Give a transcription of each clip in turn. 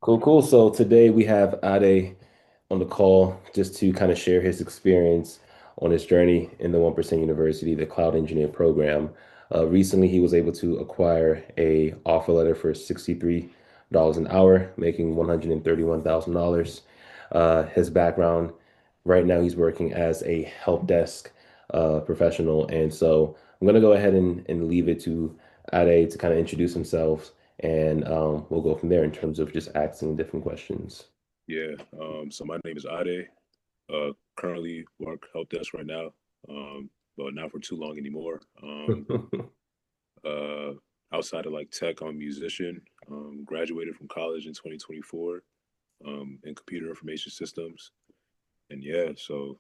Cool, cool. So today we have Ade on the call just to kind of share his experience on his journey in the 1% University, the cloud engineer program. Recently, he was able to acquire a offer letter for $63 an hour, making $131,000. His background, right now, he's working as a help desk professional. And so I'm going to go ahead and leave it to Ade to kind of introduce himself and we'll go from there in terms of just asking different questions. Yeah. So my name is Ade. Currently work help desk right now. But not for too long anymore. Uh, Outside of like tech, I'm a musician. Graduated from college in 2024. In computer information systems. And yeah, so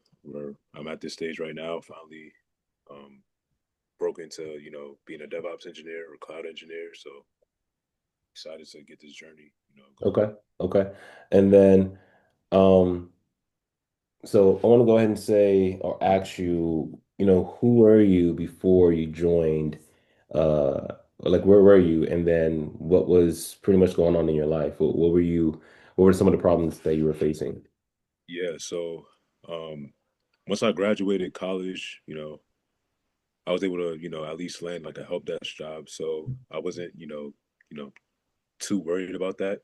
I'm at this stage right now. Finally, um, broke into being a DevOps engineer or cloud engineer. So excited to get this journey going. Okay, okay. And then um so I want to go ahead and say or ask you, who were you before you joined like where were you and then what was pretty much going on in your life? What were some of the problems that you were facing? Yeah. So um, once I graduated college, I was able to, at least land like a help desk job. So I wasn't, too worried about that.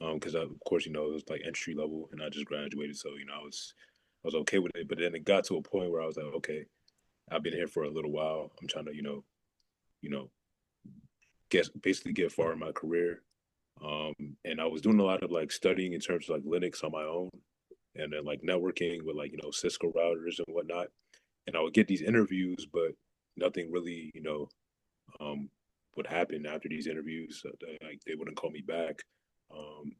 Because of course, it was like entry level and I just graduated. So, I was okay with it. But then it got to a point where I was like, okay, I've been here for a little while. I'm trying to, you know, get far in my career. And I was doing a lot of like studying in terms of like Linux on my own and then like networking with like, Cisco routers and whatnot. And I would get these interviews, but nothing really, um, would happen after these interviews. Like they wouldn't call me back. Um,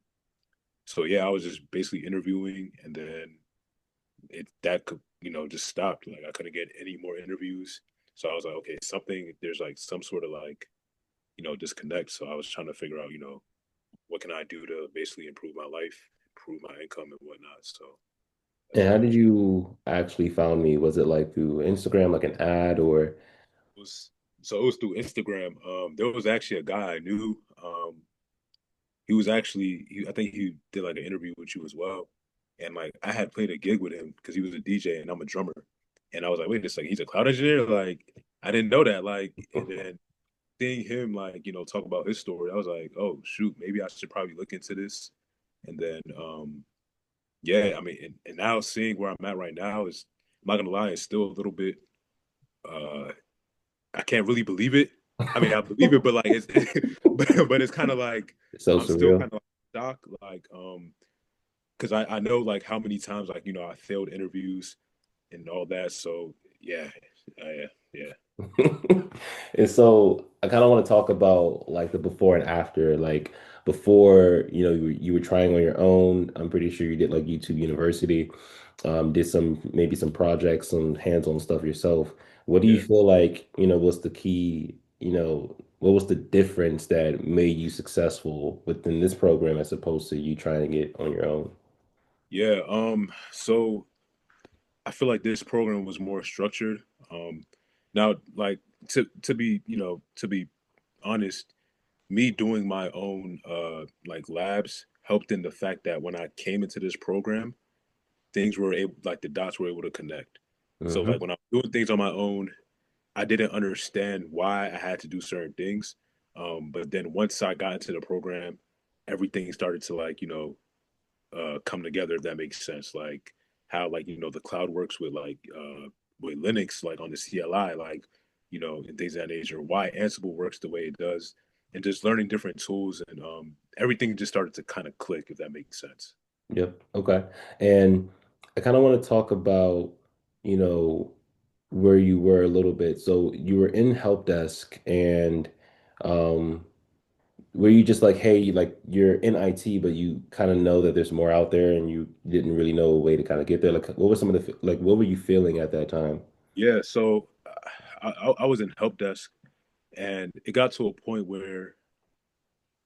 so yeah, I was just basically interviewing, and then it that could just stopped. Like I couldn't get any more interviews. So I was like, okay, something there's like some sort of like disconnect. So I was trying to figure out what can I do to basically improve my life, improve my income and whatnot. So that's And what how I did was. you actually found me? Was it like through Instagram, like an ad or It was so it was through Instagram. There was actually a guy I knew. He was actually I think he did like an interview with you as well, and like I had played a gig with him because he was a DJ and I'm a drummer, and I was like, wait a second, he's a cloud engineer. Like I didn't know that. Like and then seeing him like talk about his story, I was like, oh shoot, maybe I should probably look into this. And then yeah, I mean, and now seeing where I'm at right now is, I'm not gonna lie, it's still a little bit uh I can't really believe it. I mean, I believe it, but like it's but it's kind of like so I'm still surreal? kind of like shocked, like because I know like how many times like I failed interviews and all that. So yeah, yeah, yeah, And so I kind of want to talk about like the before and after, like before, you were trying on your own. I'm pretty sure you did like YouTube University, did maybe some projects, some hands-on stuff yourself. What do you yeah, feel like, was the key, what was the difference that made you successful within this program as opposed to you trying to get on your own? yeah. So I feel like this program was more structured. Now, like to be honest, me doing my own like labs helped in the fact that when I came into this program, things were able like the dots were able to connect. So like Hmm. when I was doing things on my own, I didn't understand why I had to do certain things. But then once I got into the program, everything started to like, come together, if that makes sense. Like how like, the cloud works with Linux, like on the CLI, like, and things of that nature, why Ansible works the way it does, and just learning different tools and everything just started to kind of click, if that makes sense. Yep. Okay. And I kind of want to talk about, you know, where you were a little bit. So you were in help desk and um were you just like, hey, like you're in IT, but you kind of know that there's more out there and you didn't really know a way to kind of get there? Like what were some of the like what were you feeling at that time? Yeah, so I was in help desk, and it got to a point where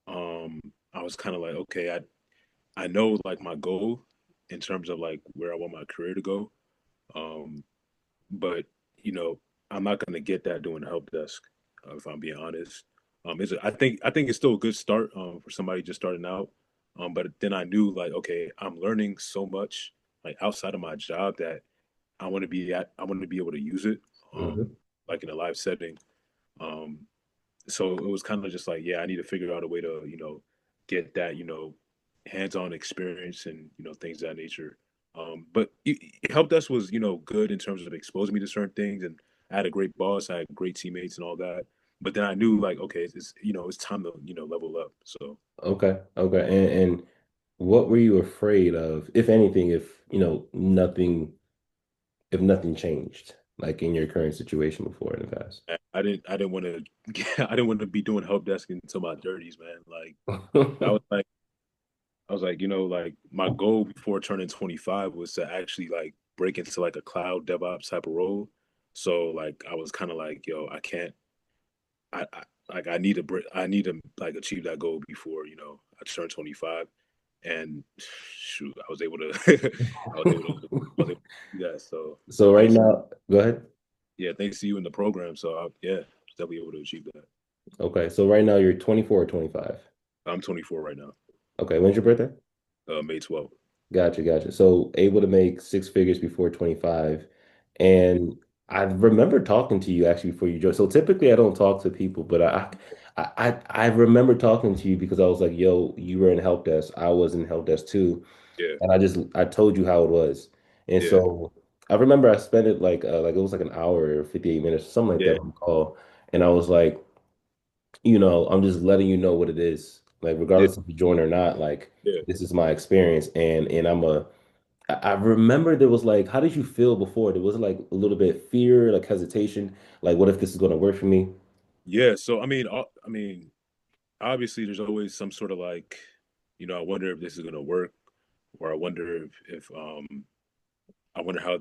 I was kind of like, okay, I know like my goal in terms of like where I want my career to go. Um, but you know, I'm not gonna get that doing help desk, if I'm being honest. I think it's still a good start for somebody just starting out. But then I knew like, okay, I'm learning so much like outside of my job that I want to be able to use it, Hmm. like in a live setting. Um, so it was kind of just like, yeah, I need to figure out a way to, get that, hands-on experience and, things of that nature. But help desk was, good in terms of exposing me to certain things, and I had a great boss, I had great teammates and all that. But then I knew like, okay, it's time to, level up. So Okay. Okay. And what were you afraid of, if anything, if nothing changed, like in your current situation before in the past? I didn't want to, I didn't want to be doing help desk until my thirties, man. Like I was like, like my goal before turning 25 was to actually like break into like a cloud DevOps type of role. So like I was kind of like, yo, I can't, I like I need to like achieve that goal before I turn 25, and shoot, I was able to, I was able to, I was able to do that. So So right thanks, now, go ahead. yeah, thanks to you in the program. So yeah, I was definitely able to achieve that. Okay. So right now you're 24 or 25. I'm 24 right now, Okay. When's your birthday? May 12th. Gotcha, gotcha. So able to make six figures before 25. And I remember talking to you actually before you joined. So typically I don't talk to people, but I remember talking to you because I was like, yo, you were in help desk. I was in help desk too. Yeah, And I told you how it was. And yeah, so I remember I spent it like it was like an hour or 58 minutes, something like yeah, that on the call. And I was like, I'm just letting you know what it is. Like, yeah, regardless if you join or not, like yeah. this is my experience. And I remember there was like, how did you feel before? There was like a little bit fear, like hesitation, like what if this is going to work for me? Yeah, so I mean, obviously, there's always some sort of like, I wonder if this is gonna work, or I wonder if I wonder how,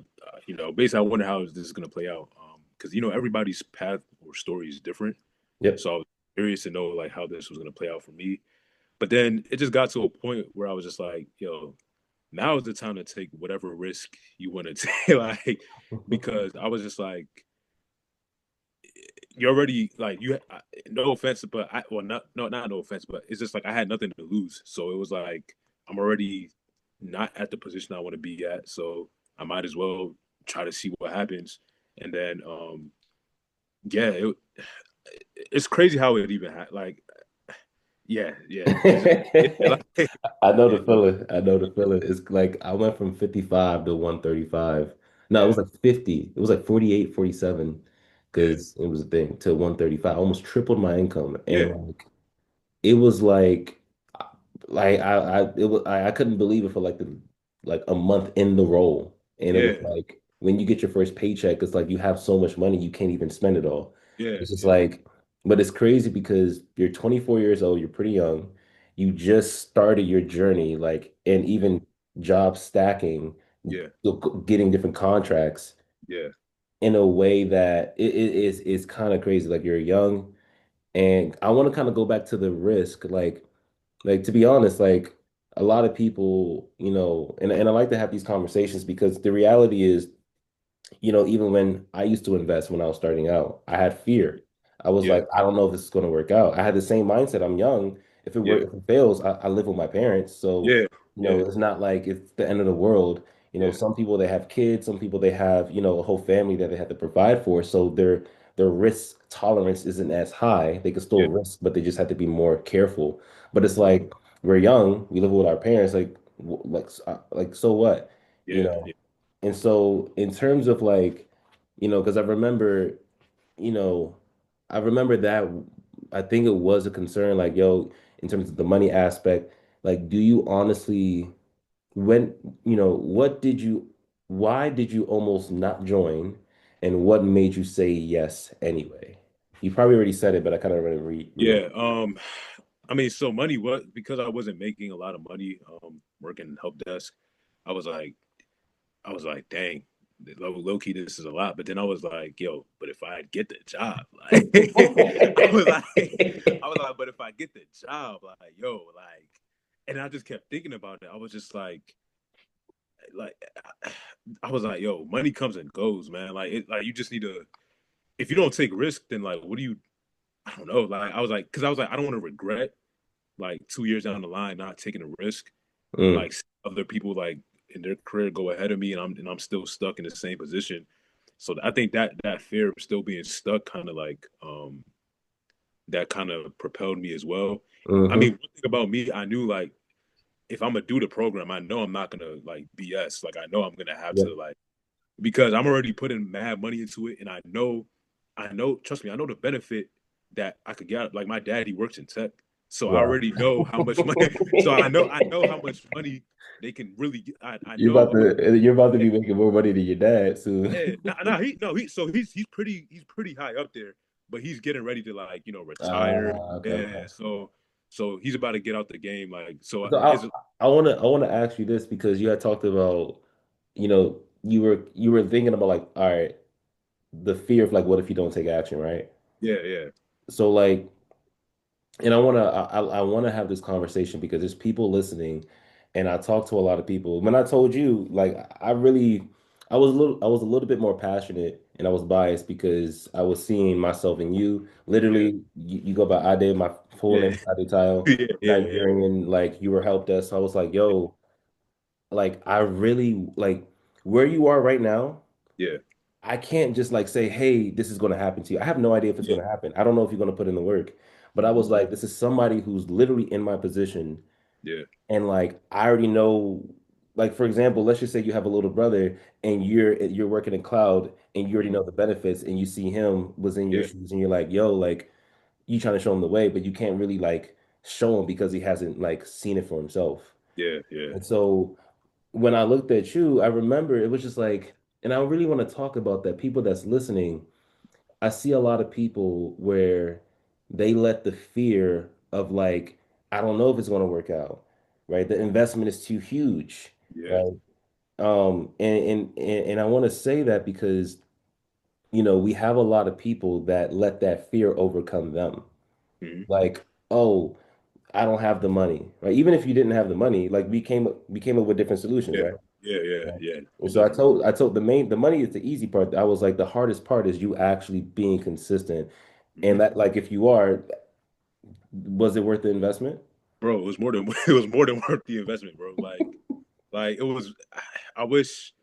basically, I wonder how this is gonna play out. Because everybody's path or story is different, Yep. so I was curious to know like how this was gonna play out for me. But then it just got to a point where I was just like, yo, now is the time to take whatever risk you want to take, like, because I was just like, you already like you no offense, but I well not no not no offense, but it's just like I had nothing to lose. So it was like I'm already not at the position I want to be at. So I might as well try to see what happens. And then yeah, it's crazy how it even like yeah. It's just yeah, like I know yeah, the feeling. I know the feeling. It's like I went from 55 to 135. No, it yeah, was like 50. It was like 48, 47, yeah, because it was a thing to 135. I almost tripled my income. yeah, And like it was like I couldn't believe it for like a month in the role. And it was yeah, like when you get your first paycheck, it's like you have so much money you can't even spend it all. yeah, It's just yeah, like, but it's crazy because you're 24 years old, you're pretty young. You just started your journey, like, and yeah, even job stacking, yeah, getting different contracts yeah, in a way that it is kind of crazy. Like you're young, and I want to kind of go back to the risk, like to be honest, like a lot of people, and I like to have these conversations because the reality is, even when I used to invest when I was starting out, I had fear. I was yeah, like, I don't know if this is going to work out. I had the same mindset. I'm young. yeah, If it fails, I live with my parents. So, yeah, yeah, it's not like it's the end of the world. yeah, Some people they have kids, some people they have, a whole family that they have to provide for. So their risk tolerance isn't as high. They can still yeah, risk, but they just have to be more careful. But it's yeah, like we're young, we live with our parents, like so what? You yeah, know, yeah, and so in terms of like, because you know, I remember that I think it was a concern, like, yo, in terms of the money aspect, like, do you honestly, when, why did you almost not join, and what made you say yes anyway? You probably already said it, but I kind of remember. yeah. I mean, so money what because I wasn't making a lot of money working help desk. I was like, dang, low key, this is a lot. But then I was like, yo, but if I get the job, like, I was like, but if I get the job, like, yo, like, and I just kept thinking about it. I was just like, I was like, yo, money comes and goes, man. Like you just need to. If you don't take risk, then like, what do you? I don't know. Like, I was like, because I was like, I don't want to regret like 2 years down the line not taking a risk and Mm, like other people like in their career go ahead of me and I'm still stuck in the same position. So I think that fear of still being stuck kind of like that kind of propelled me as well. I hmm. mean, one thing about me, I knew like if I'm gonna do the program, I know I'm not gonna like BS. Like I know I'm gonna have to Yep. like because I'm already putting mad money into it, and trust me, I know the benefit that I could get. Like my dad, he works in tech, so I Wow. already know how much money. So I know how much money they can really. I You're know. about to you're about to Yeah, be making more money than your dad soon. yeah. Nah, he no, he so he's pretty high up there, but he's getting ready to like retire. Okay, Yeah, okay. so he's about to get out the game. Like so, So it's I wanna ask you this because you had talked about, you were thinking about like, all right, the fear of like what if you don't take action, right? yeah, yeah, So like, and I wanna have this conversation because there's people listening, and I talk to a lot of people. When I told you, like, I was a little bit more passionate, and I was biased because I was seeing myself in you. yeah, Literally, you go by Ade, my full name yeah, is Ade Tile, yeah, yeah, yeah, Nigerian. Like, you were help desk. So I was like, yo, like, I really like where you are right now. yeah, I can't just like say, hey, this is going to happen to you. I have no idea if it's yeah. going to happen. I don't know if you're going to put in the work. But I was Mhm. like, this is somebody who's literally in my position. Yeah. And like, I already know, like, for example, let's just say you have a little brother and you're working in cloud and you already Mhm. know the benefits and you see him was in your Yeah. shoes and you're like, yo, like, you trying to show him the way, but you can't really like show him because he hasn't like seen it for himself. Yeah. Yeah. And so when I looked at you, I remember it was just like, and I really want to talk about that. People that's listening, I see a lot of people where they let the fear of like, I don't know if it's going to work out, right? The investment is too huge, Yeah. right? And I want to say that because, we have a lot of people that let that fear overcome them. Mhm. Like, oh, I don't have the money, right? Even if you didn't have the money, like we came up with different solutions, Yeah. right? Yeah. Yeah. Yeah. Yeah. And Most so I definitely. told I told the money is the easy part. I was like the hardest part is you actually being consistent. And Mhm. that like if you are, was it worth the investment? Bro, it was more than it was more than worth the investment, bro. Like it was. I wish.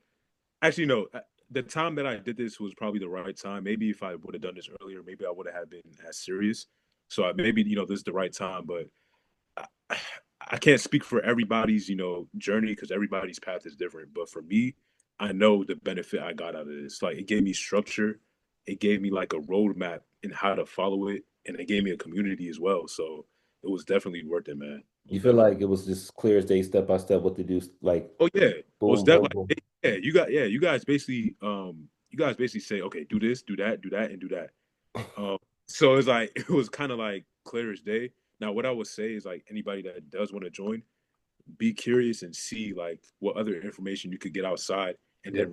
Actually, no. The time that I did this was probably the right time. Maybe if I would have done this earlier, maybe I would have been as serious. So maybe this is the right time, but I, I can't speak for everybody's journey because everybody's path is different. But for me, I know the benefit I got out of this. Like it gave me structure, it gave me like a roadmap in how to follow it, and it gave me a community as well. So it was definitely worth it, man. You Most feel definitely. like it was just clear as day, step by step, what to do, like Oh yeah, most boom, boom, definitely. boom. Yeah, you guys basically say okay, do that, and do that. Um, so it's like it was kind of like clear as day. Now, what I would say is like anybody that does want to join, be curious and see like what other information you could get outside and then Yep,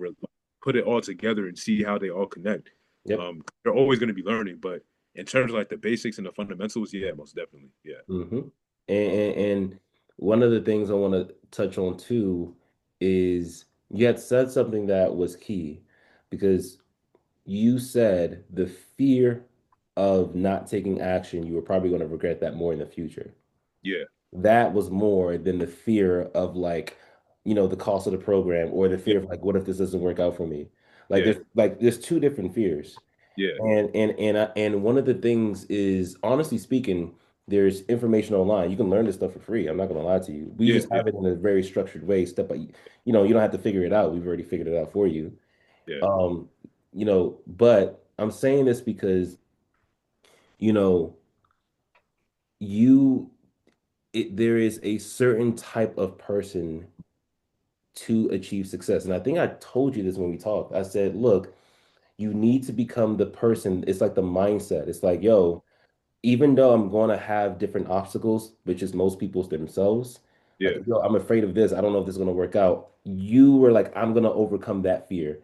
put it all together and see how they all connect. yep. They're always going to be learning, but in terms of like the basics and the fundamentals, yeah, most definitely, yeah, hmm and one of the things I want to touch on too is you had said something that was key because you said the fear of not taking action, you were probably going to regret that more in the future. yeah, That was more than the fear of like, the cost of the program or the yeah, fear of like, what if this doesn't work out for me? Like yeah, there's two different fears. yeah, And one of the things is, honestly speaking, there's information online. You can learn this stuff for free. I'm not gonna lie to you. We yeah, just yeah, have it in a very structured way, step by, you don't have to figure it out. We've already figured it out for you. yeah, Um, but I'm saying this because, you know, you there is a certain type of person to achieve success. And I think I told you this when we talked. I said, look, you need to become the person. It's like the mindset. It's like, yo, even though I'm going to have different obstacles, which is most people's themselves, like, yeah, yo, I'm afraid of this. I don't know if this is going to work out. You were like, I'm going to overcome that fear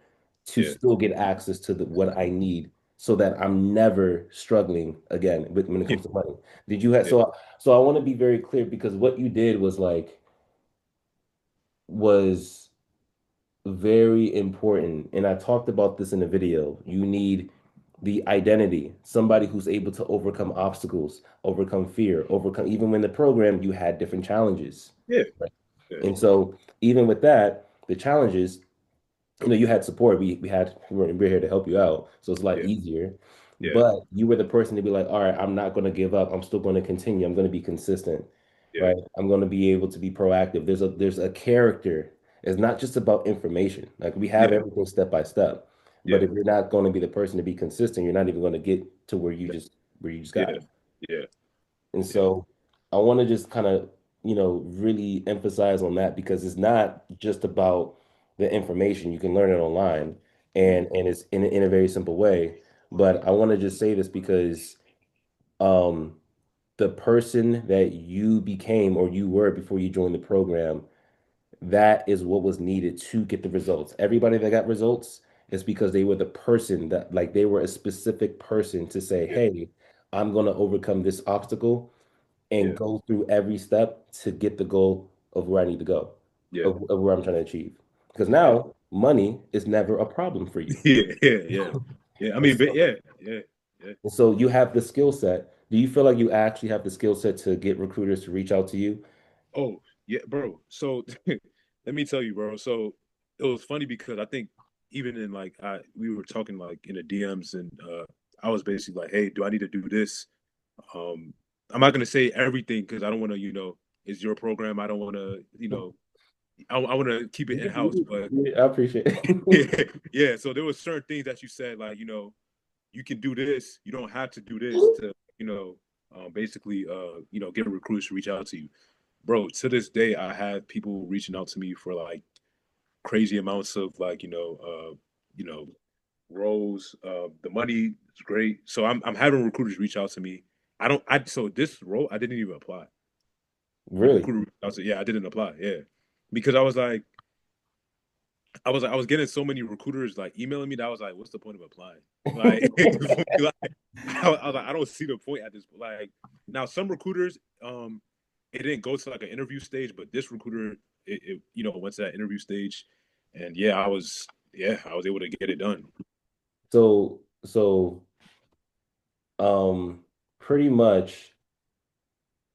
to yeah, still get access to what I need so that I'm never struggling again when it yeah, comes to money. Did you have, yeah, so I want to be very clear because what you did was like, was very important. And I talked about this in the video. You need the identity, somebody who's able to overcome obstacles, overcome fear, overcome, even when the program you had different challenges. Yeah, Right. yeah, And so even with that, the challenges, you had support. We're here to help you out. So it's a lot yeah, easier. yeah, But you were the person to be like, all right, I'm not going to give up. I'm still going to continue. I'm going to be consistent, yeah, right? I'm going to be able to be proactive. There's a character. It's not just about information. Like we have yeah, everything step by step. But yeah, if you're not going to be the person to be consistent, you're not even going to get to where you just yeah, got. yeah, And yeah. so I want to just kind of, really emphasize on that because it's not just about the information. You can learn it online Mhm. and it's in a very simple way. But I want to just say this because um the person that you became or you were before you joined the program, that is what was needed to get the results. Everybody that got results is because they were the person that like they were a specific person to say, Yeah, hey, I'm going to overcome this obstacle and yeah, go through every step to get the goal of where I need to go, yeah, of where I'm trying to achieve. Because yeah, now money is never a problem for you. yeah, yeah, yeah. Yeah. I And mean, but so, yeah, yeah, yeah. and so you have the skill set. Do you feel like you actually have the skill set to get recruiters to reach out to you? Oh, yeah, bro. So let me tell you, bro. So it was funny because I think even in like we were talking like in the DMs and I was basically like, hey, do I need to do this? Um, I'm not gonna say everything because I don't want to, it's your program. I don't want to, I want to keep it in house. But I appreciate yeah, it. yeah. So there was certain things that you said, like, you can do this. You don't have to do this to, basically, get recruiters to reach out to you, bro. To this day, I have people reaching out to me for like crazy amounts of like, you know, roles. The money is great, so I'm having recruiters reach out to me. So this role I didn't even apply. The Really? recruiter, I was like, yeah, I didn't apply, yeah, because I was getting so many recruiters like emailing me that I was like, what's the point of applying? Like, like I was like, I don't see the point at this. Like now, some recruiters, it didn't go to like an interview stage, but this recruiter, went to that interview stage, and yeah, I was able to get it done. So um pretty much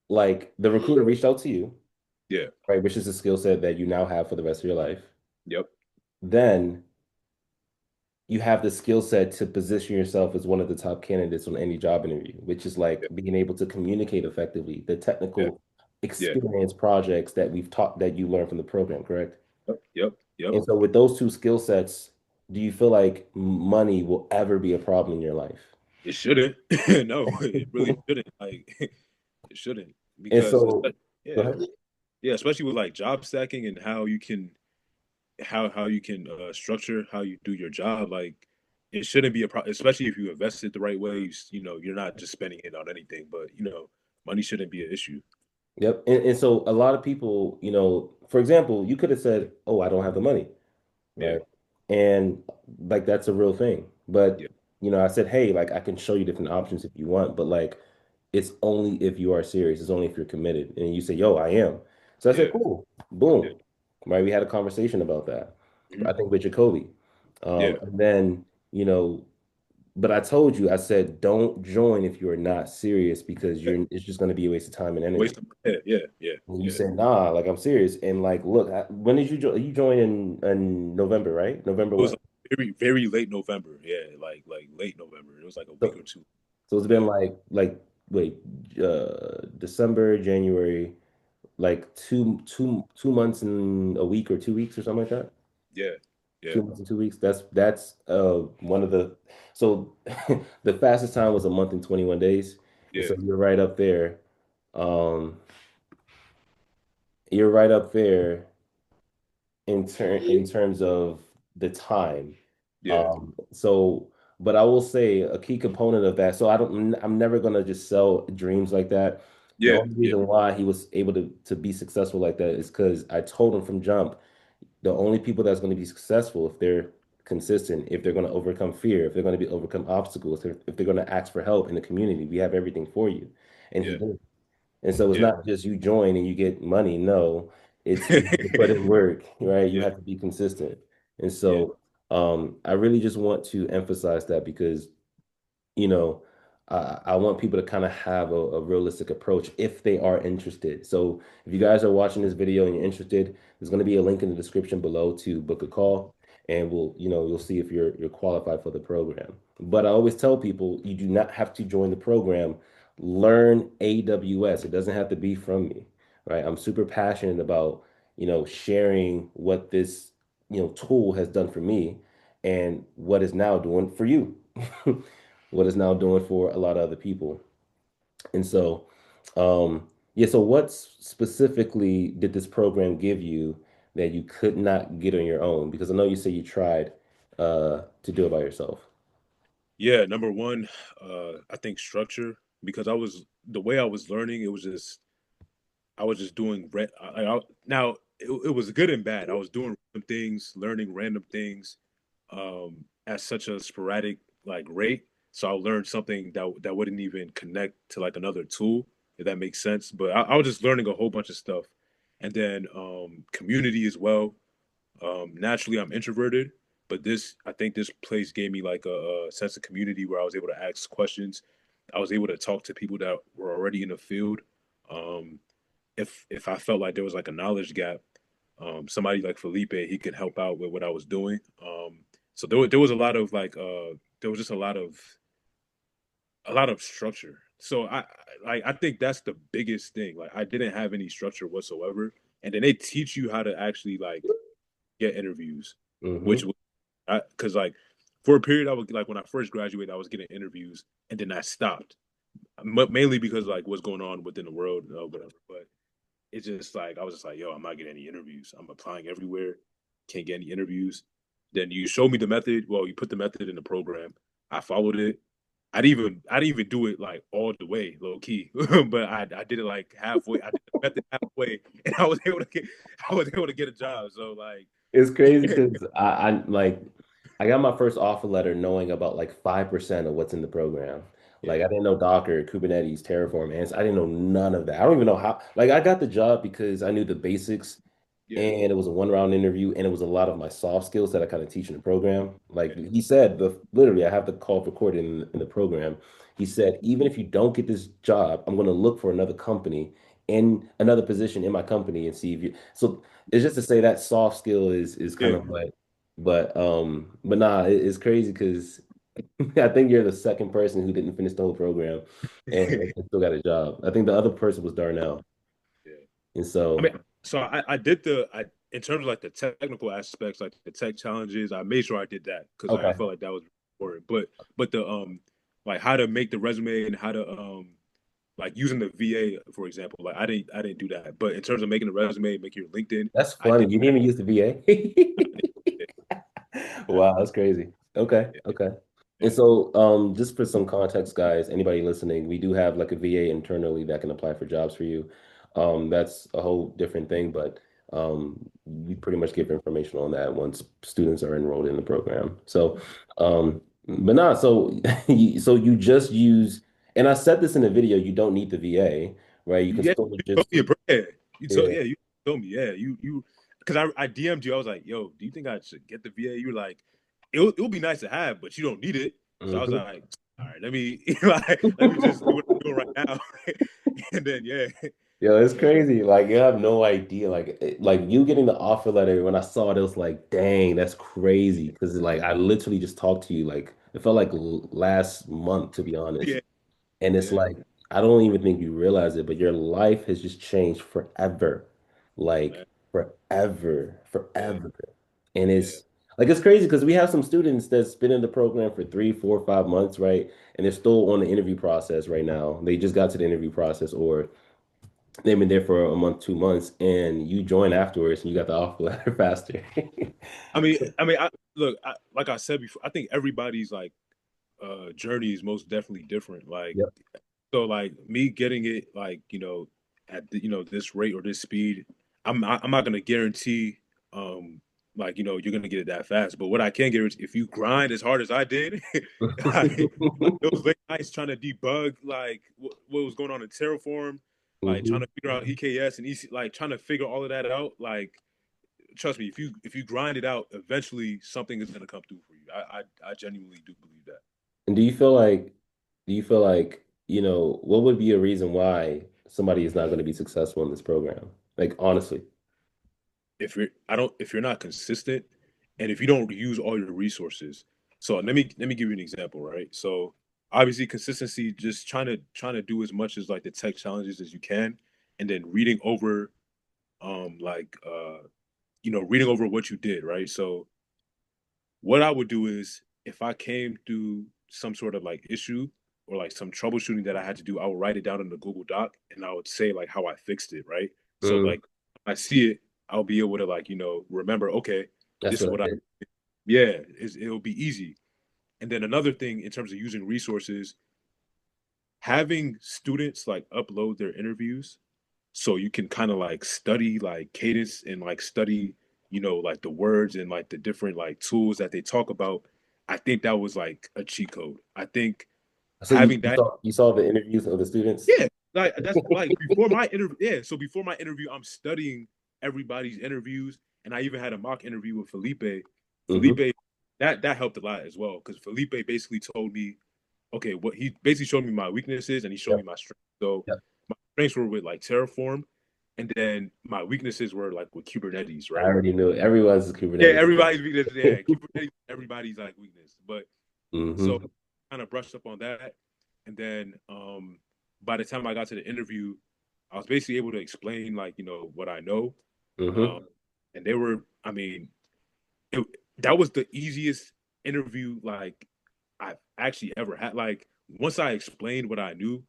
like the recruiter reached out to you, Yeah. right? Which is a skill set that you now have for the rest of your life. Yep. Then you have the skill set to position yourself as one of the top candidates on any job interview, which is like Yeah. being able to communicate effectively, the Yeah. technical Yeah. experience projects that we've taught that you learned from the program, correct? Yep. Yep. Yep. And so with those two skill sets, do you feel like money will ever be a problem in your life? It shouldn't. No, it really shouldn't. Like, it shouldn't And because so, go yeah, ahead. yeah, especially with like job stacking and how you can structure how you do your job. Like, it shouldn't be a problem, especially if you invest it the right way. You're not just spending it on anything, but money shouldn't be an issue. Yep. And so a lot of people, for example, you could have said, "Oh, I don't have the money." Yeah, Right? And like that's a real thing. yeah, But I said, hey, like I can show you different options if you want, but like it's only if you are serious. It's only if you're committed. And you say, yo, I am. So I said, yeah, cool, yeah, boom. Right? We had a conversation about that. mhm, I think with Jacoby. yeah, And then, but I told you, I said, don't join if you're not serious because yeah. it's just going to be a waste of time and energy. Waste of, yeah, yeah, yeah, And you yeah. said, nah, like I'm serious. And like, look, when did you join? You joined in November, right? November It was what? like very, very late November. Yeah, like late November. It was like a week So, or two. so it's been Yeah, like wait, December, January, like two months and a week or 2 weeks or something like that. yeah, yeah, 2 months and 2 weeks. That's one of the so the fastest time was a month and 21 days. And yeah, so you're right up there. Um, you're right up there in terms of the time. yeah, So, but I will say a key component of that. So I'm never gonna just sell dreams like that. The yeah, only yeah, reason why he was able to be successful like that is because I told him from jump, the only people that's going to be successful if they're consistent, if they're going to overcome fear, if they're going to be overcome obstacles, if they're going to ask for help in the community, we have everything for you. And he yeah, did. And so it's yeah, not just you join and you get money. No, it's you have to put in work, right? You yeah, have to be consistent. And yeah, so I really just want to emphasize that because you know, I want people to kind of have a realistic approach if they are interested. So if you guys are watching this video and you're interested, there's going to be a link in the description below to book a call, and you'll see if you're qualified for the program. But I always tell people you do not have to join the program. Learn AWS. It doesn't have to be from me, right? I'm super passionate about, sharing what this, tool has done for me and what it's now doing for you. What it's now doing for a lot of other people. And so, yeah, so what specifically did this program give you that you could not get on your own? Because I know you say you tried to do it by yourself. Yeah, number one, I think structure because I was the way I was learning, I was just doing now it was good and bad. I was doing random things, learning random things, at such a sporadic like rate. So I learned something that wouldn't even connect to like another tool, if that makes sense. But I was just learning a whole bunch of stuff, and then community as well. Naturally, I'm introverted, but I think this place gave me like a sense of community where I was able to ask questions. I was able to talk to people that were already in the field. Um, if I felt like there was like a knowledge gap, somebody like Felipe, he could help out with what I was doing. So there was a lot of there was just a lot of structure. So I think that's the biggest thing. Like I didn't have any structure whatsoever, and then they teach you how to actually like get interviews, which Hmm. was because like for a period I was like when I first graduated I was getting interviews and then I stopped mainly because like what's going on within the world or whatever. But it's just like I was just like, yo, I'm not getting any interviews. I'm applying everywhere, can't get any interviews. Then you show me the method. Well, you put the method in the program. I followed it. I didn't even do it like all the way, low key, but I did it like halfway. I did the method halfway, and I was able to get a job. So like, It's crazy because I got my first offer letter knowing about like 5% of what's in the program. Like yeah, I didn't know Docker, Kubernetes, Terraform, and I didn't know none of that. I don't even know how. Like I got the job because I knew the basics, yeah, and it was a one-round interview, and it was a lot of my soft skills that I kind of teach in the program. Like yeah, he said, literally, I have the call recorded in the program. He said, even if you don't get this job, I'm going to look for another company in another position in my company and see if you. So it's just to say that soft skill is kind yeah. of like, but nah, it's crazy because I think you're the second person who didn't finish the whole program and still got a job. I think the other person was Darnell, Yeah. and I so mean, so I did I in terms of like the technical aspects, like the tech challenges, I made sure I did that because I okay. felt like that was important. But the like how to make the resume and how to like using the VA for example, like I didn't do that. But in terms of making the resume, making your LinkedIn, That's I funny. did You didn't that. even use the VA. Wow, that's crazy. Okay, Yeah, okay. And yeah, so, just for some context, guys, anybody listening, we do have like a VA internally that can apply for jobs for you. That's a whole different thing, but we pretty much give information on that once students are enrolled in the program. So, but nah, so so you just use, and I said this in the video, you don't need the VA, right? You can yeah. still You told just, me, bro. Yeah, you told yeah. yeah, you told me, yeah. You because I DM'd you. I was like, yo, do you think I should get the VA? You were like, it'll be nice to have, but you don't need it. So I was Mhm. like, all right, let me let me just do what I'm doing right now, and then yeah, Yo, it's yeah, crazy. Like, you have no idea. Like you getting the offer letter, when I saw it, it was like, dang, that's crazy. Because like I literally just talked to you. Like it felt like last month, to be honest. yeah, And it's yeah, like, I don't even think you realize it, but your life has just changed forever. Like man, forever, yeah, forever. And yeah. it's crazy because we have some students that's been in the program for 3, 4, 5 months, right? And they're still on the interview process right now. They just got to the interview process, or they've been there for a month, 2 months, and you join afterwards and you got the offer letter faster. Look, like I said before, I think everybody's like journey is most definitely different. Like Yep. so, like me getting it, like at this rate or this speed, I'm not gonna guarantee, um, like you're gonna get it that fast. But what I can guarantee, if you grind as hard as I did, like those late nights trying to debug like what was going on in Terraform, like trying Hmm. to figure out EKS and EC, like trying to figure all of that out, like trust me, if you grind it out, eventually something is gonna come through for you. I genuinely do believe that. And do you feel like do you feel like, what would be a reason why somebody is not going to be successful in this program? Like, honestly. If you're not consistent and if you don't use all your resources. So let me give you an example, right? So obviously consistency, just trying to do as much as like the tech challenges as you can, and then reading over like reading over what you did, right? So what I would do is if I came through some sort of like issue or like some troubleshooting that I had to do, I would write it down in the Google Doc and I would say like how I fixed it, right? So Mm, like I see it, I'll be able to like, remember, okay, that's this is what I what I did. yeah, it'll be easy. And then another thing in terms of using resources, having students like upload their interviews so you can kind of like study like cadence and like study like the words and like the different like tools that they talk about. I think that was like a cheat code. I think So you, having you that, saw you saw the interviews of the students? yeah, like that's like before my interview. Yeah, so before my interview, I'm studying everybody's interviews, and I even had a mock interview with Felipe. Hmm. Felipe, that helped a lot as well because Felipe basically told me, okay, what he basically showed me my weaknesses and he showed me Yep. my strengths. So Yep. my strengths were with like Terraform, and then my weaknesses were like with Kubernetes, I right? already knew it. Everyone's Yeah, Kubernetes. everybody's weakness. Yeah, Kubernetes, everybody's like weakness. But so Hmm. kind of brushed up on that, and then by the time I got to the interview, I was basically able to explain like what I know, um, Hmm. and they were, I mean, it, that was the easiest interview like I've actually ever had. Like once I explained what I knew,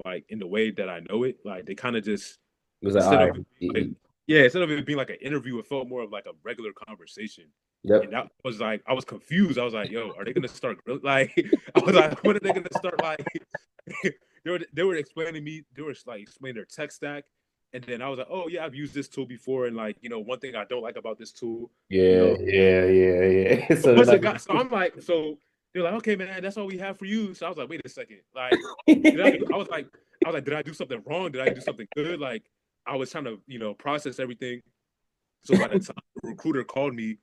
like in the way that I know it, like they kind of just It was like, instead all of right. like yeah, instead of it being like an interview, it felt more of like a regular conversation. And Yep. that was like I was confused. I was like, "Yo, are they gonna start like?" I was like, "When are they gonna start like?" they were explaining me. They were like explaining their tech stack, and then I was like, "Oh yeah, I've used this tool before." And like one thing I don't like about this tool, you Yeah, know, yeah, yeah, yeah. So they're once not it got, so I'm like, so they're like, okay, man, that's all we have for you. So I was like, wait a second, like, did I? gonna. I was like, did I do something wrong? Did I do something good? Like, I was trying to, process everything. So by the time the recruiter called me,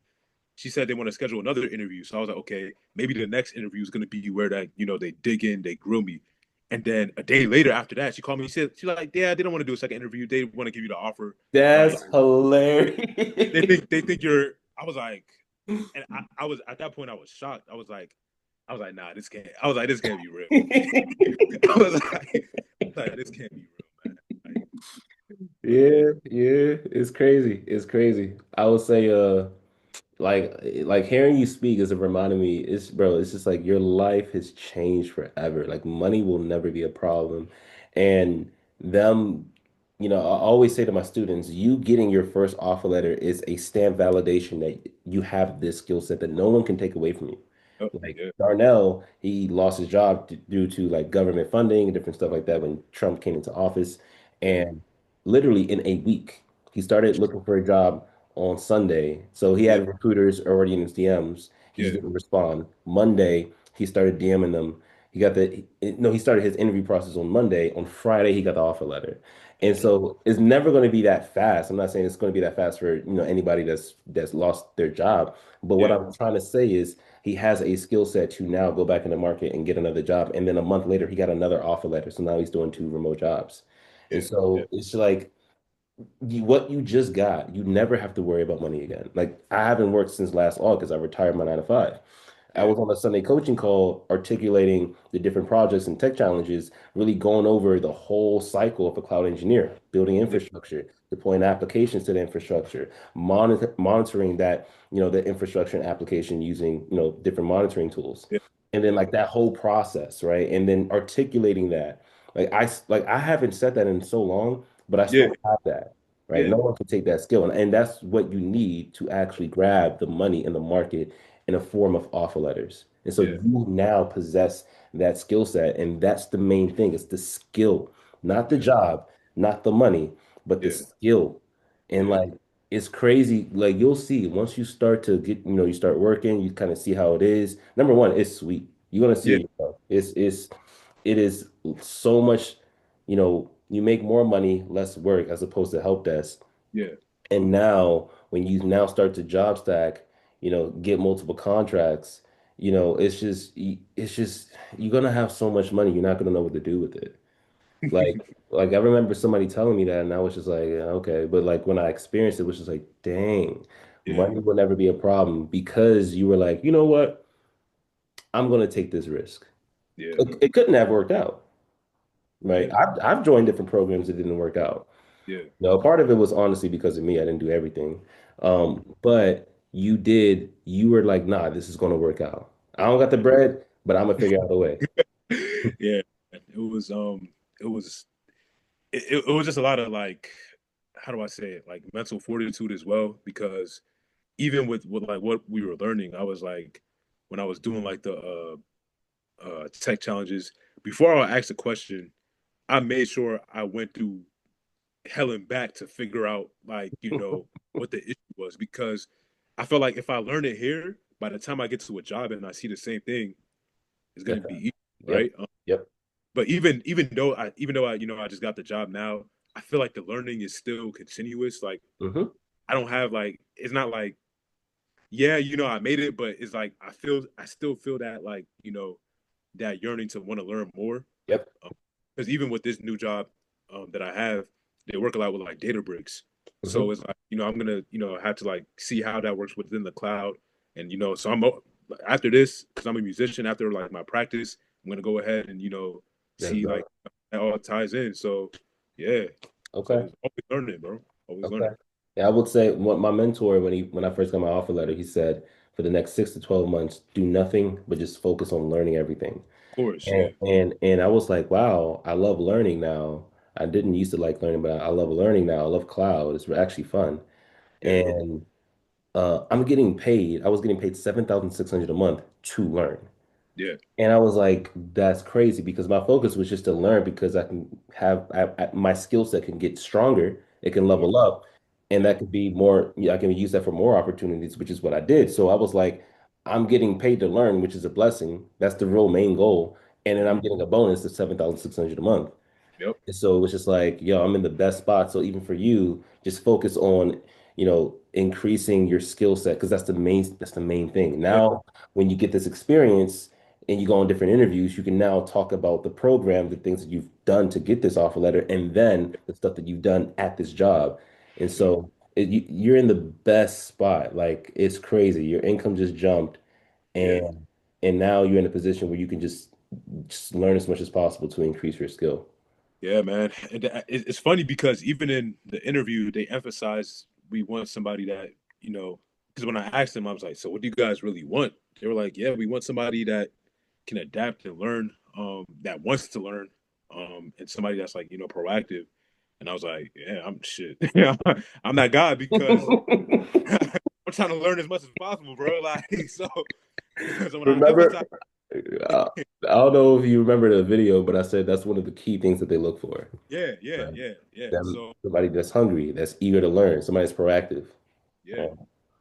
she said they want to schedule another interview. So I was like, okay, maybe the next interview is going to be where that, they dig in, they grill me. And then a day later after that, she called me. She's like, yeah, they don't want to do a second interview. They want to give you the offer. Like That's they hilarious. think they think you're. I was like, and I was at that point. I was shocked. I was like, nah, this can't. I was like, this can't be real. I was like, this can't be real, man. Like, but yeah, Yeah, yeah, it's crazy. It's crazy. I would say, like hearing you speak is reminding me, it's just like your life has changed forever. Like money will never be a problem. And them, I always say to my students, you getting your first offer letter is a stamp validation that you have this skill set that no one can take away from you. oh, Like yeah, Darnell, he lost his job due to like government funding and different stuff like that when Trump came into office. yeah, And literally in a week, he started looking for a job on Sunday. So he yeah, had recruiters already in his DMs. He just yeah, didn't respond. Monday, he started DMing them. He got no, he started his interview process on Monday. On Friday, he got the offer letter. And okay, so it's never going to be that fast. I'm not saying it's going to be that fast for, anybody that's lost their job. But what yeah, I'm trying to say is he has a skill set to now go back in the market and get another job. And then a month later, he got another offer letter. So now he's doing two remote jobs. And yeah, yeah, so it's like what you just got, you never have to worry about money again. Like I haven't worked since last August. I retired my 9 to 5. I yeah, was on a Sunday coaching call articulating the different projects and tech challenges, really going over the whole cycle of a cloud engineer, building yeah, infrastructure, deploying applications to the infrastructure, monitoring that, the infrastructure and application using, different monitoring tools. yeah, And then yeah, like that whole process, right? And then articulating that. Like I haven't said that in so long, but I yeah, still have that, right? yeah, No one can take that skill. And that's what you need to actually grab the money in the market in a form of offer letters. And so yeah, you now possess that skill set. And that's the main thing. It's the skill, not the yeah, job, not the money, but the yeah, skill. And yeah, like, it's crazy. Like you'll see once you start to get, you start working, you kind of see how it is. Number one, it's sweet. You're gonna see yeah, it yourself. It is so much, you make more money, less work as opposed to help desk. yeah, And now when you now start to job stack, get multiple contracts, it's just you're gonna have so much money, you're not gonna know what to do with it. Like I remember somebody telling me that, and I was just like, yeah, okay. But like when I experienced it, it was just like, dang, Yeah, money will never be a problem because you were like, you know what? I'm gonna take this risk. yeah, It couldn't have worked out, right? yeah, I've joined different programs that didn't work out. yeah, No, part of it was honestly because of me. I didn't do everything. But you did, you were like, nah, this is gonna work out. I don't got the bread, but I'm gonna figure out a way. yeah. It was it was just a lot of like, how do I say it? Like mental fortitude as well, because even with like what we were learning, I was like, when I was doing like the tech challenges, before I asked a question, I made sure I went through hell and back to figure out like what the issue was, because I felt like if I learn it here, by the time I get to a job and I see the same thing, it's gonna That's be right. easy, Yep. right? Yep. But even though I I just got the job now, I feel like the learning is still continuous. Like Hmm. I don't have like, it's not like, yeah, I made it, but it's like I still feel that like that yearning to want to learn more. Yep. Because even with this new job that I have, they work a lot with like Databricks. So Hmm. it's like I'm gonna have to like see how that works within the cloud, and so I'm after this, because I'm a musician. After like my practice, I'm gonna go ahead and That's see like that all ties in. So yeah, so okay. it's always learning, bro. Always Okay. learning. Yeah, I would say what my mentor when I first got my offer letter, he said for the next 6 to 12 months, do nothing but just focus on learning everything. Of course, And yeah, and I was like, wow, I love learning now. I didn't used to like learning, but I love learning now. I love cloud. It's actually fun. yeah, And I'm getting paid. I was getting paid 7,600 a month to learn. yeah, And I was like, that's crazy because my focus was just to learn because I can my skill set can get stronger. It can of course, level up and yeah, that could be more, yeah, I can use that for more opportunities, which is what I did. So I was like, I'm getting paid to learn, which is a blessing. That's the real main goal. And then hmm, I'm getting a bonus of 7,600 a month. yep, And so it was just like, yo, I'm in the best spot. So even for you, just focus on, increasing your skill set because that's the main thing. yeah, Now, when you get this experience and you go on different interviews, you can now talk about the program, the things that you've done to get this offer letter, and then the stuff that you've done at this job. And yep, so you're in the best spot. Like it's crazy. Your income just jumped, yeah. and now you're in a position where you can just learn as much as possible to increase your skill. Yeah, man. And it's funny because even in the interview, they emphasize we want somebody that, because when I asked them, I was like, so what do you guys really want? They were like, yeah, we want somebody that can adapt and learn, that wants to learn, and somebody that's like, proactive. And I was like, yeah, I'm shit. Yeah, I'm that guy because I'm trying to learn as much as possible, bro. Like, so when I Remember, emphasize, I don't know if you remember the video, but I said that's one of the key things that they look for, yeah, yeah, right? yeah, yeah. Them, So, somebody that's hungry, that's eager to learn, somebody that's proactive. yeah, Right?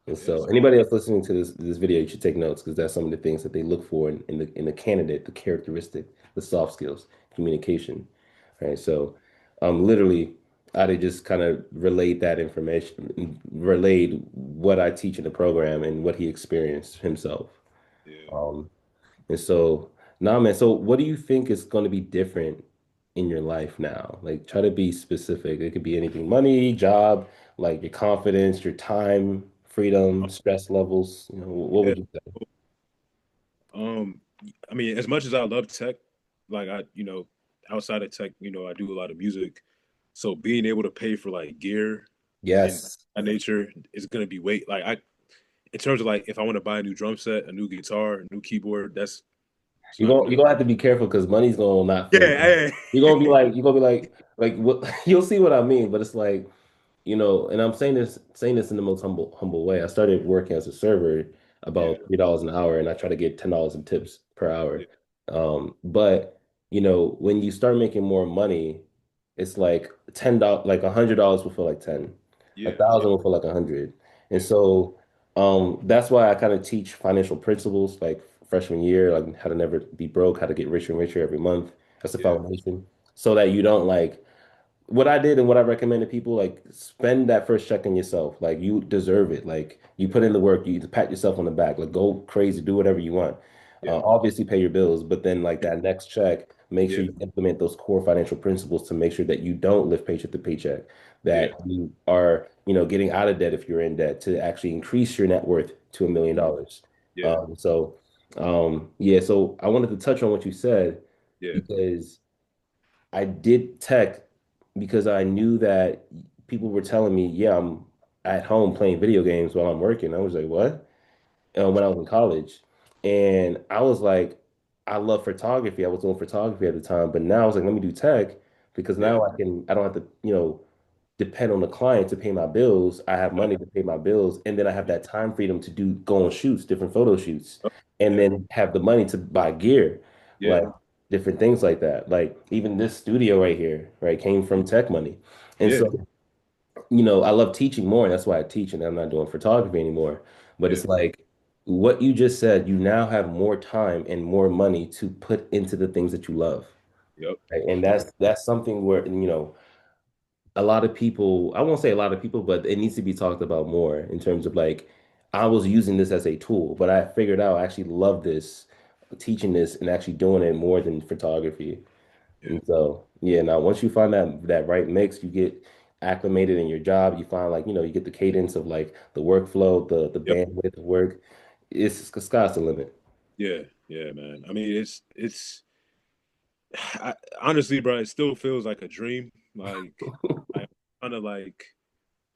And yeah. so So, anybody else listening to this video, you should take notes because that's some of the things that they look for in the candidate, the characteristic, the soft skills, communication. Right. So literally I just kind of relayed that information, relayed what I teach in the program and what he experienced himself. yeah. Um, and so, nah, man. So, what do you think is going to be different in your life now? Like, try to be specific. It could be anything: money, job, like your confidence, your time, freedom, stress levels. What Yeah. would you say? Um, I mean, as much as I love tech, like outside of tech, I do a lot of music. So being able to pay for like gear and Yes. that nature is gonna be weight. Like in terms of like if I want to buy a new drum set, a new guitar, a new keyboard, it's You're not gonna gonna. you're gonna have to be careful because money's gonna not Yeah, flow. hey. You're gonna be like what you'll see what I mean, but it's like and I'm saying this in the most humble way. I started working as a server Yeah, about $3 an hour, and I try to get $10 in tips per yeah, hour. But when you start making more money, it's like $10, like $100 will feel like 10, a yeah, yeah, thousand will feel like 100, and yeah, so that's why I kind of teach financial principles like freshman year, like how to never be broke, how to get richer and richer every month. That's the yeah, foundation, so that you don't like what I did and what I recommend to people, like spend that first check on yourself. Like you deserve it. Like you put in the work, you pat yourself on the back. Like go crazy, do whatever you want. Yeah, Obviously pay your bills, but then like that next check, make sure yeah, you implement those core financial principles to make sure that you don't live paycheck to paycheck, yeah, that you are, getting out of debt if you're in debt to actually increase your net worth to mhm, $1 million. yeah, Yeah, so I wanted to touch on what you said yeah, because I did tech because I knew that people were telling me, yeah, I'm at home playing video games while I'm working. I was like, what? When I was in college. And I was like, I love photography. I was doing photography at the time, but now I was like, let me do tech because yeah, now I don't have to, depend on the client to pay my bills. I have yeah, money to pay my bills, and then I have that time freedom to go on shoots, different photo shoots, and yeah, then have the money to buy gear, yeah, like different things like that. Like even this studio right here, right, came from tech money. And yeah, so, I love teaching more, and that's why I teach, and I'm not doing photography anymore. But yeah, it's like what you just said, you now have more time and more money to put into the things that you love. yep, Right? And that's something where, a lot of people, I won't say a lot of people, but it needs to be talked about more in terms of like, I was using this as a tool, but I figured out I actually love this, teaching this and actually doing it more than photography. yeah, And so, yeah, now once you find that right mix, you get acclimated in your job, you find like, you get the cadence of like the workflow, the yep, bandwidth of work. It's sky's the limit. yeah, yeah, man. I mean, I, honestly, bro, it still feels like a dream. I'm trying to like,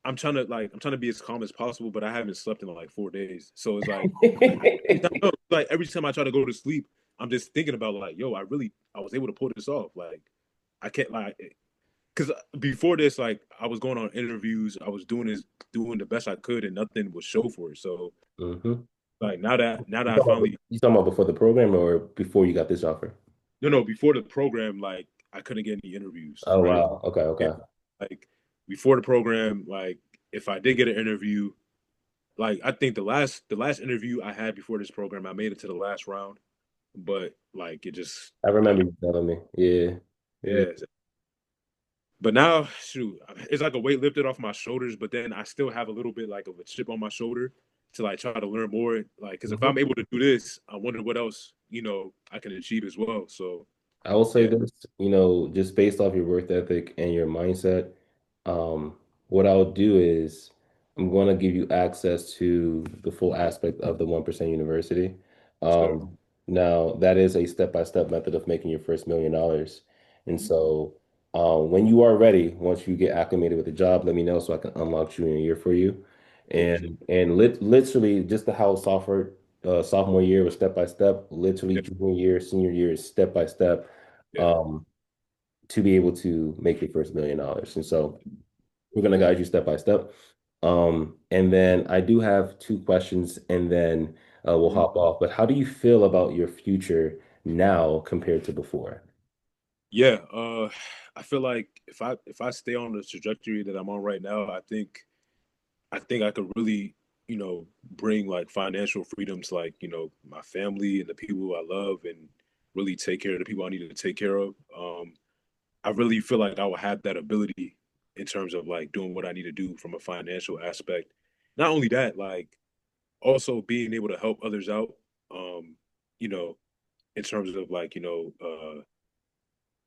I'm trying to be as calm as possible, but I haven't slept in like 4 days. So it's like, every time I try to go to sleep, I'm just thinking about like, yo, I was able to pull this off. Like, I can't like, because before this, like, I was going on interviews, I was doing the best I could, and nothing would show for it. So Hmm. like now that You I talking about, finally you talking about before the program or before you got this offer? no before the program, like I couldn't get any interviews, Oh, right? wow. Okay, Yeah, okay. like before the program, like if I did get an interview, like I think the last interview I had before this program, I made it to the last round, but like it just I like remember you telling me. Yeah. Yeah. yeah. But now, shoot, it's like a weight lifted off my shoulders, but then I still have a little bit like of a chip on my shoulder to like try to learn more. Like, because if Mhm. I'm able to do this, I wonder what else I can achieve as well. So I will say yeah, this, just based off your work ethic and your mindset, um, what I'll do is I'm going to give you access to the full aspect of the 1% University. yes, sir. Now, that is a step-by-step method of making your first $1 million. And Mhm. so, when you are ready, once you get acclimated with the job, let me know so I can unlock you in a year for you. Cool, cool. Literally, just the how software sophomore year was step by step, literally Yeah, junior year, senior year is step by step, yeah. um, to be able to make your first $1 million. And so we're gonna guide you step by step. And then I do have two questions, and then we'll Mhm. hop off. But how do you feel about your future now compared to before? Yeah. I feel like if I stay on the trajectory that I'm on right now, I think I could really, bring like financial freedoms, like, my family and the people I love, and really take care of the people I need to take care of. I really feel like I will have that ability in terms of like doing what I need to do from a financial aspect. Not only that, like also being able to help others out, um, you know, in terms of like,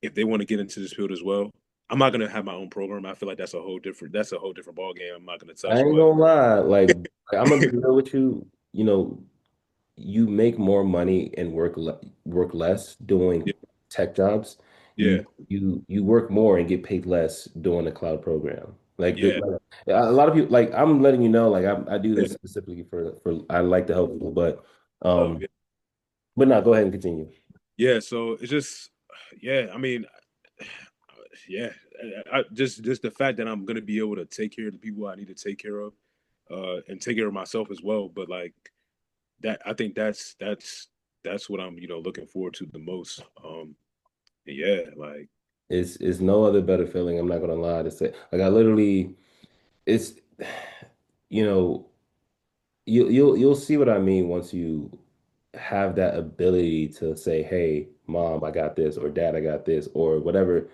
if they want to get into this field as well. I'm not gonna have my own program. I feel like that's a whole different ball game. I'm not gonna I touch, ain't but gonna lie, like I'm gonna be real with you. You make more money and work less yeah, doing tech jobs. yeah, You work more and get paid less doing a cloud program. yeah, A lot of people, like I'm letting you know, like I do yeah. this specifically for I like to help people, Love, um yeah. but no, go ahead and continue. Yeah, so it's just, yeah. I mean, yeah. Just the fact that I'm gonna be able to take care of the people I need to take care of, and take care of myself as well. But like that, I think that's what I'm looking forward to the most. And yeah, like It's no other better feeling. I'm not gonna lie to say. Like I literally, it's you know you'll see what I mean once you have that ability to say, "Hey, mom, I got this," or "Dad, I got this," or whatever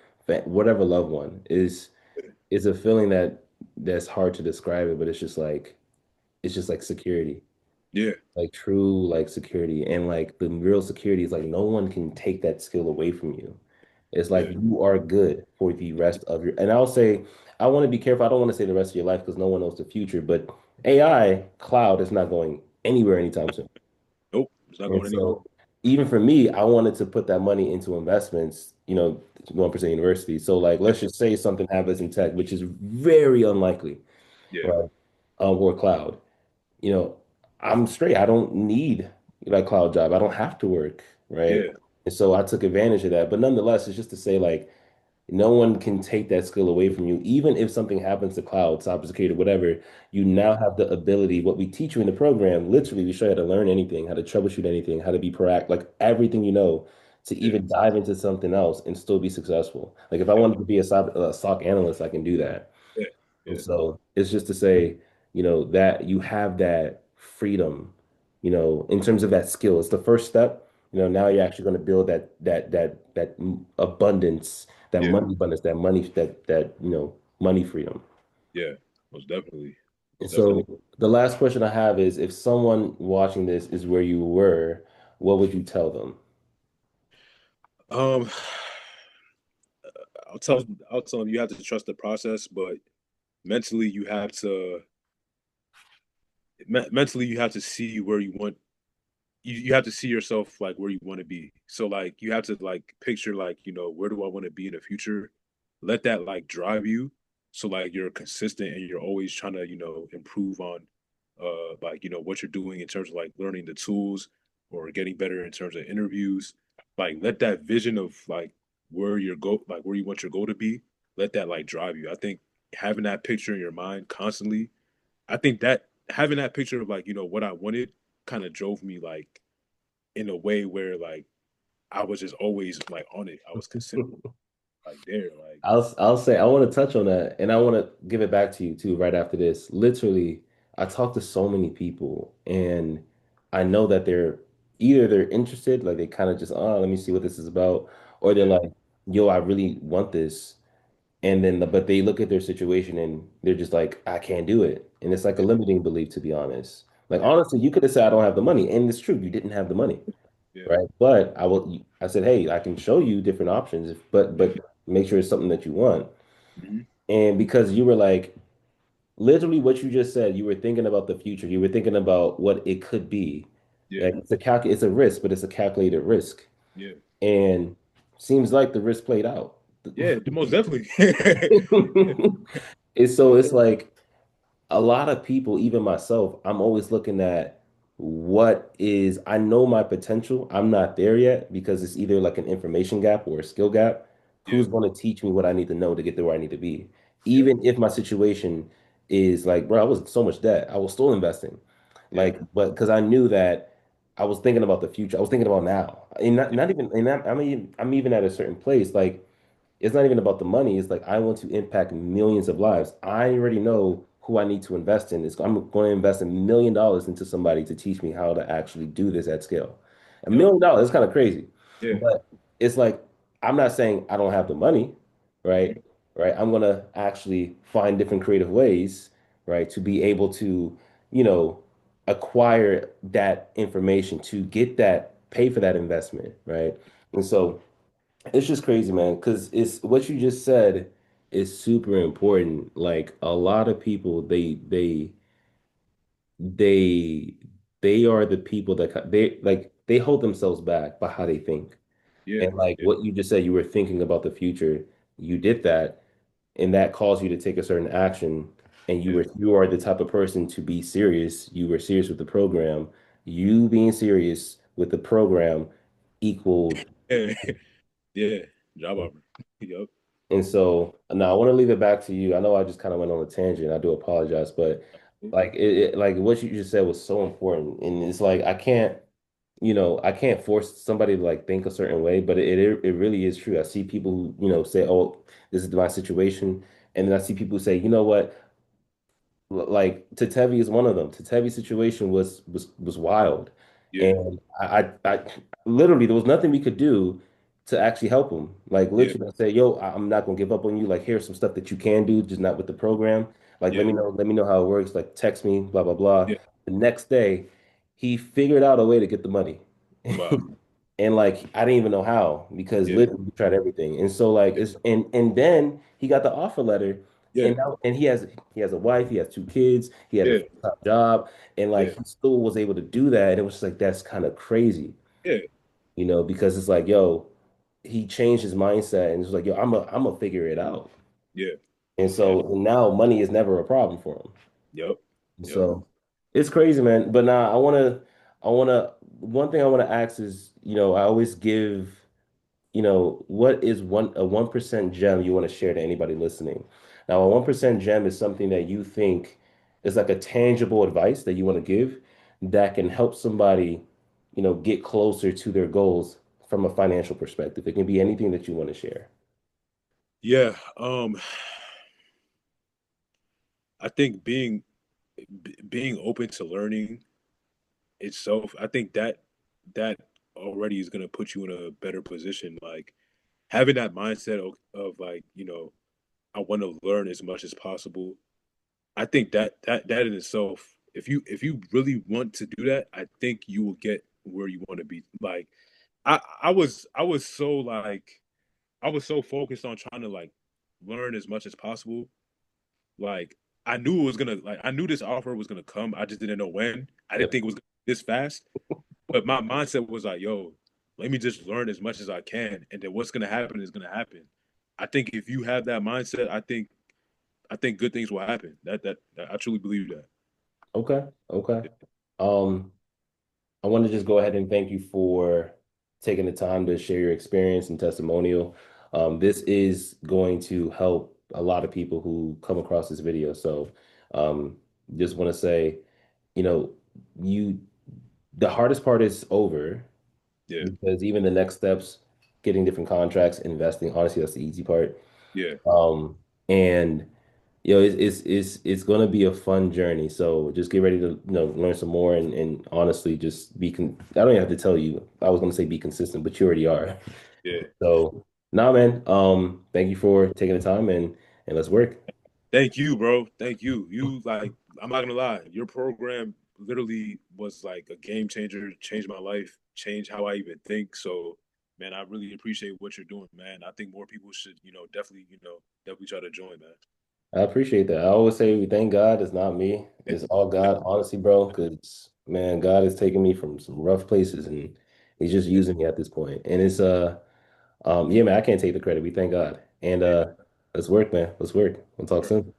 whatever loved one is a feeling that's hard to describe it, but it's just like security, Yeah, like true like security, and like the real security is like no one can take that skill away from you. It's like yeah, you are good for the rest of your, and I'll say, I want to be careful. I don't want to say the rest of your life because no one knows the future, but AI cloud is not going anywhere anytime soon. nope, it's not And going anywhere. so even for me, I wanted to put that money into investments, 1% university. So like, Yeah, let's just say something happens in tech, which is very unlikely, yeah, right? Or cloud, you know, I'm straight. I don't need that cloud job. I don't have to work, right? yeah, And so I took advantage of that. But nonetheless, it's just to say like, no one can take that skill away from you. Even if something happens to cloud, cybersecurity, whatever, you yeah, now have the ability. What we teach you in the program, literally, we show you how to learn anything, how to troubleshoot anything, how to be proactive, like everything you know, to yeah, even dive into something else and still be successful. Like if I yeah, wanted to be a SOC analyst, I can do that. yeah, And yeah, so it's just to say, that you have that freedom, in terms of that skill. It's the first step. Now you're actually going to build that abundance, that yeah, money abundance, that money freedom. yeah. Most definitely, And most definitely. so the last question I have is if someone watching this is where you were, what would you tell them? Um, I'll tell I'll tell them you have to trust the process, but mentally you have to mentally you have to see where you want you have to see yourself like where you want to be. So like you have to like picture like, where do I want to be in the future? Let that like drive you. So like you're consistent and you're always trying to, improve on like, what you're doing in terms of like learning the tools or getting better in terms of interviews. Like let that vision of like where you want your goal to be, let that like drive you. I think having that picture in your mind constantly, I think that having that picture of like, what I wanted kind of drove me like in a way where like I was just always like on it. I was consistent like there. Like I'll say I want to touch on that, and I want to give it back to you too right after this. Literally, I talk to so many people, and I know that they're interested, like they kind of just, oh, let me see what this is about, or they're yeah, like, yo, I really want this, and then but they look at their situation and they're just like, I can't do it, and it's like a yeah, limiting belief, to be honest. Like yeah, honestly, you could have said I don't have the money, and it's true, you didn't have the money, yeah, right? But I said, hey, I can show you different options, yeah. but make sure it's something that you want. Hmm. And because you were like, literally what you just said, you were thinking about the future. You were thinking about what it could be. Yeah, Like it's a risk, but it's a calculated risk. yeah, And seems like the risk played out. yeah. Most definitely. And so it's like a lot of people, even myself, I'm always looking at I know my potential. I'm not there yet because it's either like an information gap or a skill gap. Yeah, Who's going to teach me what I need to know to get to where I need to be? yeah, Even if my situation is like, bro, I was in so much debt, I was still investing. yeah, Like, but because I knew that I was thinking about the future, I was thinking about now. And yeah, not even, and I'm even at a certain place. Like, it's not even about the money. It's like I want to impact millions of lives. I already know who I need to invest in. I'm going to invest $1 million into somebody to teach me how to actually do this at scale. A yep, million dollars is kind of crazy, yeah, but it's like I'm not saying I don't have the money, mhm, right? Right. I'm going to actually find different creative ways, right, to be able to, you know, acquire that information to get that, pay for that investment, right? And so it's just crazy, man, because it's what you just said is super important. Like a lot of people, they they are the people that they hold themselves back by how they think. yeah, And like yeah, what you just said, you were thinking about the future. You did that, and that caused you to take a certain action. And yeah, you are the type of person to be serious. You were serious with the program. You being serious with the program equaled. yeah, yeah. Job offer. Yep. And so now I want to leave it back to you. I know I just kind of went on a tangent. I do apologize, but like like what you just said was so important. And it's like I can't force somebody to like think a certain way, but it really is true. I see people who, say, "Oh, this is my situation." And then I see people say, "You know what? Like Tatevi is one of them. Tatevi's situation was wild." Yeah, And I literally there was nothing we could do to actually help them. Like yeah, literally say, yo, I'm not gonna give up on you. Like here's some stuff that you can do, just not with the program. Like yeah, let me know how it works. Like text me, blah blah blah. yeah. The next day, he figured out a way to get the money. Wow. And like I didn't even know how because Yeah, literally we tried everything. And so like it's and then he got the offer letter yeah, and now and he has a wife, he has two kids, he has a yeah, full-time job, and like yeah, he still was able to do that. And it was just like that's kind of crazy, yeah, because it's like, yo, he changed his mindset and it's like, yo, I'm gonna figure it out. yeah, And yeah. so now money is never a problem for him. Yep, yep. So it's crazy, man. But now one thing I wanna ask is, I always give, what is a 1% gem you want to share to anybody listening? Now, a 1% gem is something that you think is like a tangible advice that you want to give that can help somebody, get closer to their goals from a financial perspective. It can be anything that you want to share. Yeah. I think being open to learning itself, I think that already is gonna put you in a better position. Like having that mindset of like, I want to learn as much as possible. I think that in itself, if you really want to do that, I think you will get where you want to be. Like I was so like I was so focused on trying to like learn as much as possible. Like I knew this offer was gonna come. I just didn't know when. I didn't Yep. think it was this fast. But my mindset was like, yo, let me just learn as much as I can, and then what's gonna happen is gonna happen. I think if you have that mindset, I think good things will happen. That I truly believe that. Okay. Okay. Um, I want to just go ahead and thank you for taking the time to share your experience and testimonial. This is going to help a lot of people who come across this video. So, um, just want to say, you know, you the hardest part is over Yeah, because even the next steps, getting different contracts, investing, honestly, that's the easy part. yeah, And it's going to be a fun journey. So just get ready to learn some more and honestly just I don't even have to tell you. I was going to say be consistent, but you already are. yeah, yeah. So nah, man. Thank you for taking the time and let's work. Thank you, bro. Thank you. You like, I'm not gonna lie. Your program literally was like a game changer. Changed my life. Changed how I even think. So, man, I really appreciate what you're doing, man. I think more people should, definitely try to join, man. I appreciate that. I always say we thank God. It's not me. It's all God, honestly, bro. Because man, God is taking me from some rough places and He's just Yeah, using me at this point. And it's yeah, man, I can't take the credit. We thank God. And yeah. let's work, man. Let's work. We'll talk All right. soon.